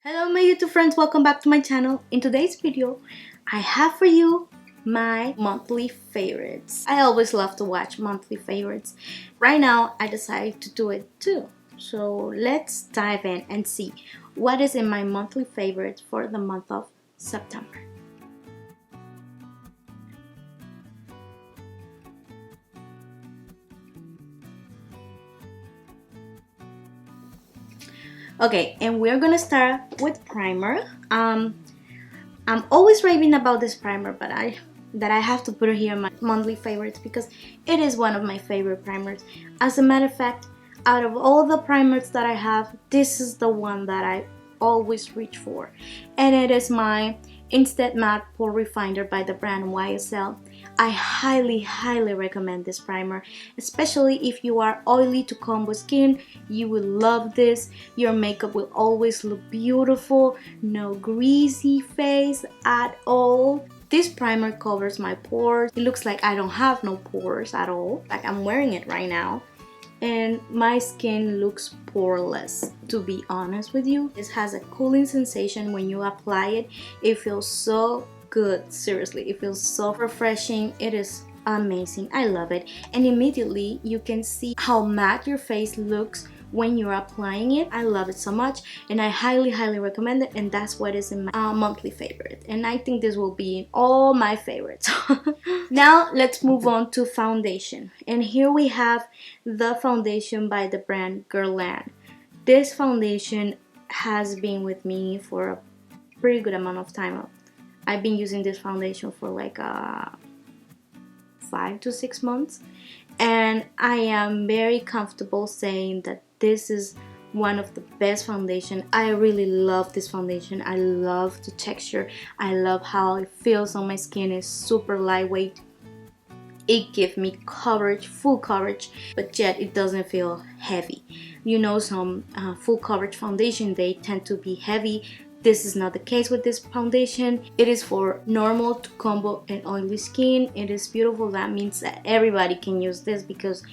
Hello my YouTube friends, welcome back to my channel. In today's video, I have for you my monthly favorites. I always love to watch monthly favorites. Right now, I decided to do it too. So let's dive in and see what is in my monthly favorites for the month of September. Okay, and we're gonna start with primer. I'm always raving about this primer, but I have to put it here in my monthly favorites because it is one of my favorite primers. As a matter of fact, out of all the primers that I have, this is the one that I always reach for, and it is my Instant Matte Pore Refiner by the brand YSL. I highly recommend this primer, especially if you are oily to combo skin. You will love this. Your makeup will always look beautiful, no greasy face at all. This primer covers my pores. It looks like I don't have no pores at all, like I'm wearing it right now, and my skin looks poreless, to be honest with you. This has a cooling sensation when you apply it. It feels so good, seriously, it feels so refreshing. It is amazing. I love it, and immediately you can see how matte your face looks when you're applying it. I love it so much, and I highly recommend it, and that's what is in my monthly favorite, and I think this will be in all my favorites. Now let's move on to foundation, and here we have the foundation by the brand Guerlian. This foundation has been with me for a pretty good amount of time. I've been using this foundation for like 5 to 6 months, and I am very comfortable saying that this is one of the best foundation. I really love this foundation. I love the texture. I love how it feels on my skin. It's super lightweight. It gives me coverage, full coverage, but yet it doesn't feel heavy. You know, some full coverage foundation, they tend to be heavy. This is not the case with this foundation. It is for normal to combo and oily skin. It is beautiful. That means that everybody can use this, because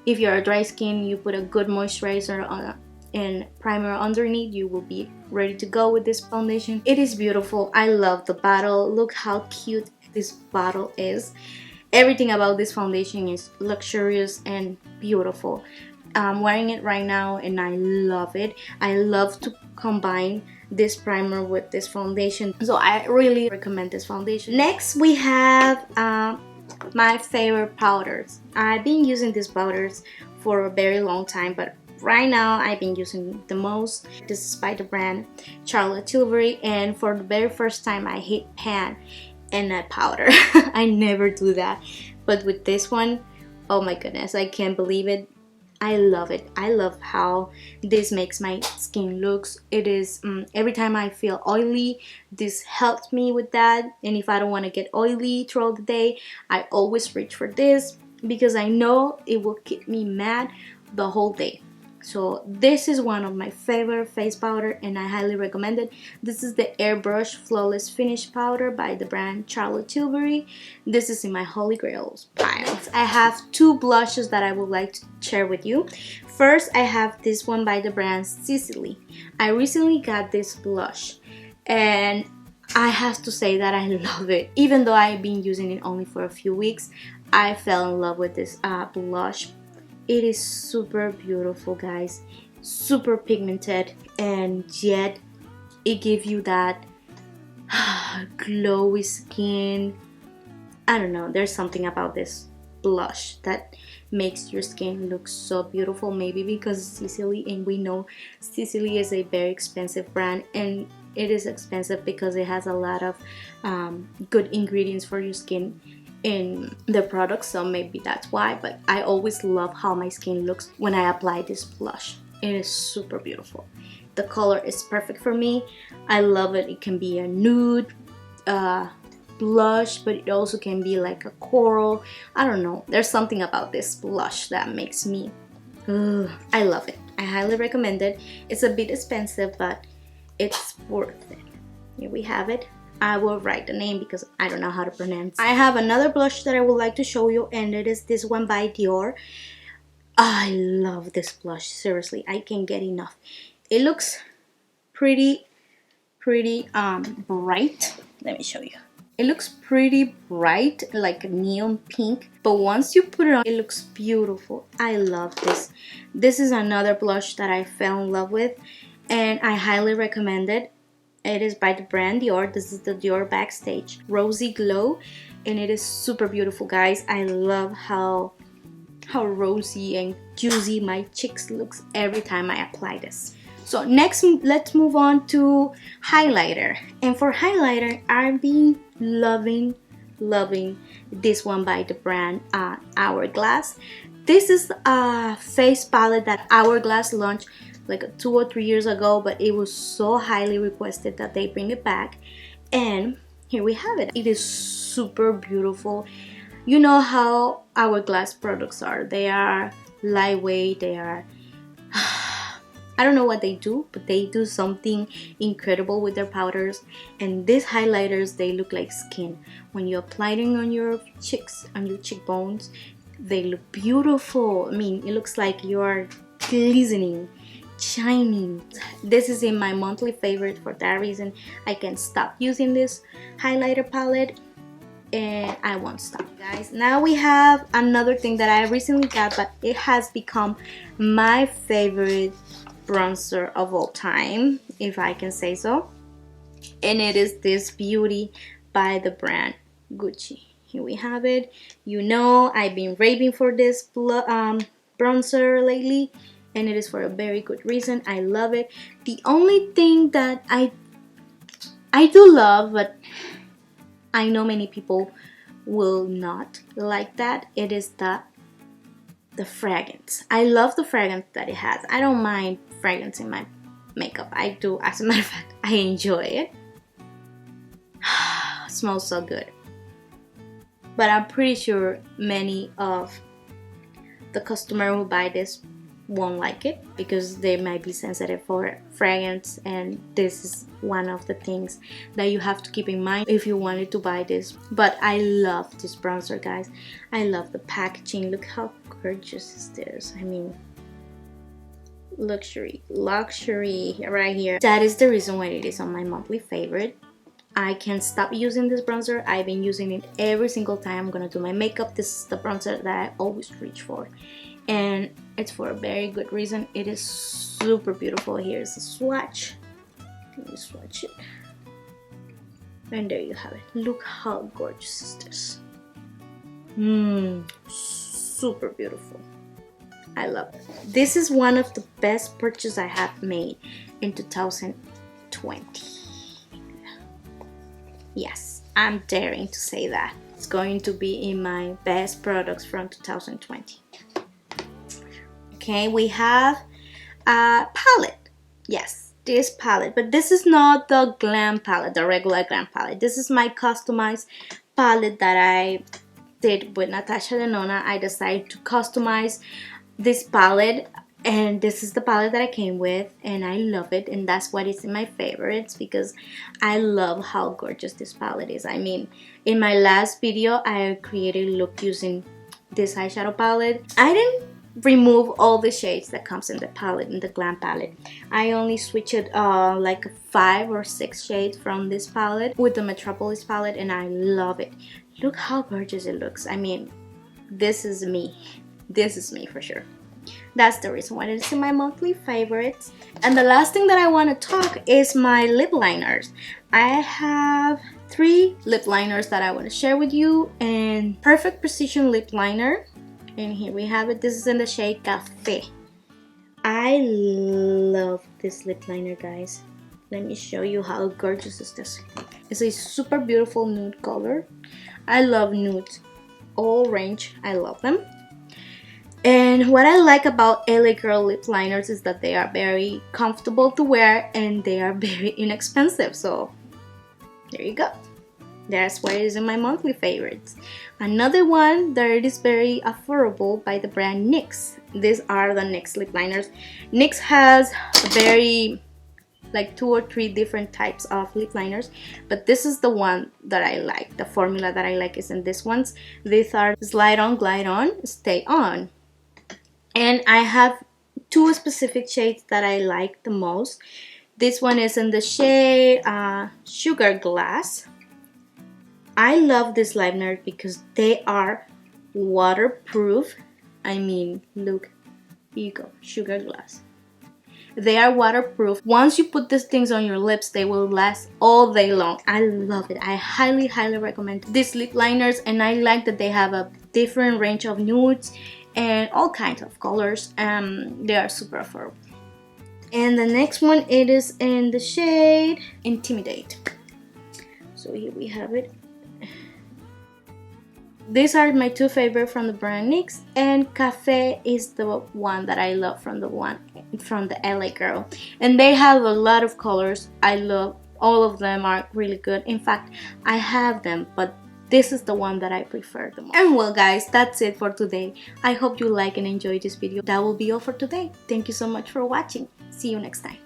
if you're a dry skin, you put a good moisturizer on and primer underneath, you will be ready to go with this foundation. It is beautiful. I love the bottle. Look how cute this bottle is. Everything about this foundation is luxurious and beautiful. I'm wearing it right now and I love it. I love to combine this primer with this foundation, so I really recommend this foundation. Next we have my favorite powders. I've been using these powders for a very long time, but right now I've been using the most. This is by the brand Charlotte Tilbury, and for the very first time I hit pan and not powder. I never do that, but with this one, oh my goodness, I can't believe it. I love it. I love how this makes my skin looks. It is every time I feel oily, this helps me with that. And if I don't want to get oily throughout the day, I always reach for this because I know it will keep me matte the whole day. So this is one of my favorite face powder, and I highly recommend it. This is the Airbrush Flawless Finish Powder by the brand Charlotte Tilbury. This is in my Holy Grails pile. I have two blushes that I would like to share with you. First, I have this one by the brand Sisley. I recently got this blush, and I have to say that I love it. Even though I've been using it only for a few weeks, I fell in love with this blush. It is super beautiful, guys, super pigmented, and yet it gives you that glowy skin. I don't know, there's something about this blush that makes your skin look so beautiful. Maybe because Sisley, and we know Sisley is a very expensive brand, and it is expensive because it has a lot of good ingredients for your skin in the product, so maybe that's why. But I always love how my skin looks when I apply this blush. It is super beautiful. The color is perfect for me. I love it. It can be a nude blush, but it also can be like a coral. I don't know, there's something about this blush that makes me I love it. I highly recommend it. It's a bit expensive, but it's worth it. Here we have it. I will write the name because I don't know how to pronounce. I have another blush that I would like to show you, and it is this one by Dior. I love this blush, seriously, I can't get enough. It looks pretty pretty bright. Let me show you. It looks pretty bright, like a neon pink, but once you put it on, it looks beautiful. I love this. This is another blush that I fell in love with, and I highly recommend it. It is by the brand Dior. This is the Dior Backstage Rosy Glow, and it is super beautiful, guys. I love how rosy and juicy my cheeks looks every time I apply this. So next, let's move on to highlighter. And for highlighter, I've been loving this one by the brand Hourglass. This is a face palette that Hourglass launched like 2 or 3 years ago, but it was so highly requested that they bring it back, and here we have it. It is super beautiful. You know how Hourglass products are. They are lightweight, they are I don't know what they do, but they do something incredible with their powders. And these highlighters, they look like skin. When you apply them on your cheeks, on your cheekbones, they look beautiful. I mean, it looks like you are glistening, shining. This is in my monthly favorite. For that reason, I can stop using this highlighter palette, and I won't stop, guys. Now we have another thing that I recently got, but it has become my favorite bronzer of all time, if I can say so, and it is this beauty by the brand Gucci. Here we have it. You know, I've been raving for this bronzer lately, and it is for a very good reason. I love it. The only thing that I do love, but I know many people will not like that, it is the fragrance. I love the fragrance that it has. I don't mind fragrance in my makeup. I do, as a matter of fact, I enjoy it. It smells so good. But I'm pretty sure many of the customers who buy this won't like it because they might be sensitive for fragrance, and this is one of the things that you have to keep in mind if you wanted to buy this. But I love this bronzer, guys. I love the packaging. Look how gorgeous is this. I mean, luxury right here. That is the reason why it is on my monthly favorite. I can't stop using this bronzer. I've been using it every single time I'm gonna do my makeup. This is the bronzer that I always reach for, and it's for a very good reason. It is super beautiful. Here's a swatch. Let me swatch it, and there you have it. Look how gorgeous is this. Super beautiful. I love it. This is one of the best purchases I have made in 2020. Yes, I'm daring to say that. It's going to be in my best products from 2020. Okay, we have a palette. Yes, this palette, but this is not the Glam palette, the regular Glam palette. This is my customized palette that I did with Natasha Denona. I decided to customize this palette, and this is the palette that I came with, and I love it, and that's what is in my favorites because I love how gorgeous this palette is. I mean, in my last video I created a look using this eyeshadow palette. I didn't remove all the shades that comes in the palette, in the Glam palette. I only switched like 5 or 6 shades from this palette with the Metropolis palette, and I love it. Look how gorgeous it looks. I mean, this is me. This is me for sure. That's the reason why it's in my monthly favorites. And the last thing that I want to talk is my lip liners. I have 3 lip liners that I want to share with you, and Perfect Precision lip liner, and here we have it. This is in the shade Café. I love this lip liner, guys. Let me show you how gorgeous is this. It's a super beautiful nude color. I love nudes, all range. I love them. And what I like about LAGirl lip liners is that they are very comfortable to wear and they are very inexpensive. So there you go. That's why it is in my monthly favorites. Another one that is very affordable by the brand NYX. These are the NYX lip liners. NYX has a very like 2 or 3 different types of lip liners, but this is the one that I like. The formula that I like is in these ones. These are slide on, glide on, stay on. And I have 2 specific shades that I like the most. This one is in the shade Sugar Glass. I love this liner because they are waterproof. I mean, look, here you go, Sugar Glass. They are waterproof. Once you put these things on your lips, they will last all day long. I love it. I highly recommend these lip liners, and I like that they have a different range of nudes and all kinds of colors. They are super affordable. And the next one, it is in the shade Intimidate. So here we have it. These are my two favorite from the brand NYX, and Cafe is the one that I love from the LAGirl. And they have a lot of colors. I love all of them, are really good. In fact, I have them, but this is the one that I prefer the most. And well guys, that's it for today. I hope you like and enjoy this video. That will be all for today. Thank you so much for watching. See you next time.